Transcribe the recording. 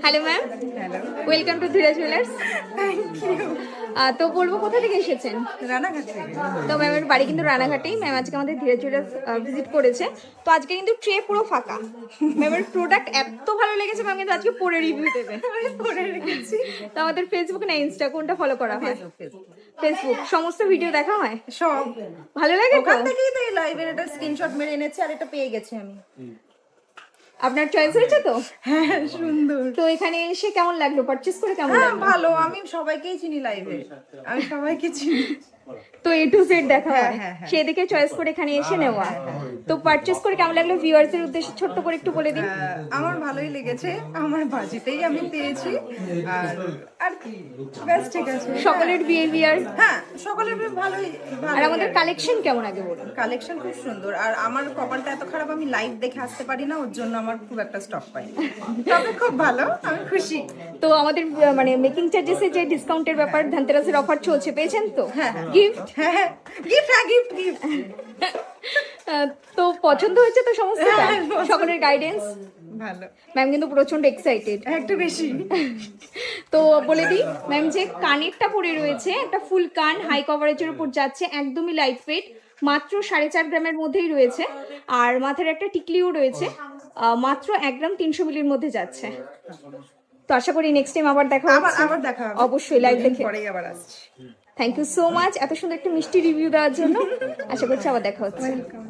Hello ma'am, hello, welcome to Dhira jewellers. Thank you. তো বলবো কোথা থেকে এসেছেন? রানাঘাট থেকে। তো ম্যামের বাড়ি কিন্তু রানাঘাটেই। ম্যাম আজকে আমাদের ধীরা জুয়েলার্স ভিজিট করেছে। তো আজকে কিন্তু ট্রে পুরো ফাঁকা। ম্যামের প্রোডাক্ট এত ভালো লেগেছে, ম্যাম কিন্তু আজকে পরে রিভিউ দেবে। আমি পরে রেখেছি। তো আমাদের ফেসবুক না ইনস্টা কোনটা ফলো করা হয়? ফেসবুক। ফেসবুক। সমস্ত ভিডিও দেখা হয়? সব ভালো লাগে তো? ওখান থেকেই তো এই লাইভের একটা স্ক্রিনশট মেরে এনেছি আর এটা পেয়ে গেছি আমি। আপনার চয়েস হয়েছে তো? হ্যাঁ, সুন্দর। তো এখানে এসে কেমন লাগলো? পারচেজ করে কেমন হ্যাঁ, লাগলো? ভালো। আমি সবাইকেই চিনি লাইভে। আমি সবাইকে চিনি। তো এ টু জেড দেখা হয়, হ্যাঁ, হ্যাঁ। সেদিকে চয়েস করে এখানে এসে নেওয়া। তো পারচেজ করে কেমন লাগলো ভিউয়ার্স এর উদ্দেশ্যে ছোট্ট করে একটু বলে দিন। আমার ভালোই লেগেছে। আমার বাজেটেই আমি পেয়েছি। আর আর কি ব্যাস ঠিক আছে। সকলের বিহেভিয়ার হ্যাঁ, সকলের ভালোই আর আমাদের কালেকশন কেমন আগে বলুন। কালেকশন খুব সুন্দর। আর আমার কপালটা এত খারাপ, আমি লাইভ দেখে আসতে পারি না, ওর জন্য আমার খুব একটা স্টক পাই। তবে খুব ভালো, আমি খুশি। তো আমাদের মানে মেকিং চার্জেসের যে ডিসকাউন্টের ব্যাপার, ধনতেরাসের অফার চলছে, পেয়েছেন তো? হ্যাঁ, গিফট হ্যাঁ, গিফট, হ্যাঁ, গিফট। তো পছন্দ হয়েছে তো সমস্তটা? হ্যাঁ, পছন্দ। সকলের গাইডেন্স ভালো, ম্যাম কিন্তু প্রচন্ড এক্সাইটেড। একটু বেশি। তো বলে দিই ম্যাম যে কানেরটা পরে রয়েছে, একটা ফুল কান হাই কভারেজের উপর যাচ্ছে, একদমই লাইট ওয়েট, মাত্র 4.5 গ্রামের মধ্যেই রয়েছে। আর মাথার একটা টিকলিও রয়েছে, মাত্র 1 গ্রাম 300 মিলির মধ্যে যাচ্ছে। তো আশা করি নেক্সট টাইম আবার দেখা হচ্ছে। আবার দেখা হবে। অবশ্যই লাইভ দেখে। পরেই আবার আসছি। থ্যাংক ইউ সো মাচ এত সুন্দর একটা মিষ্টি রিভিউ দেওয়ার জন্য। আশা করছি আবার দেখা হচ্ছে। ওয়েলকাম।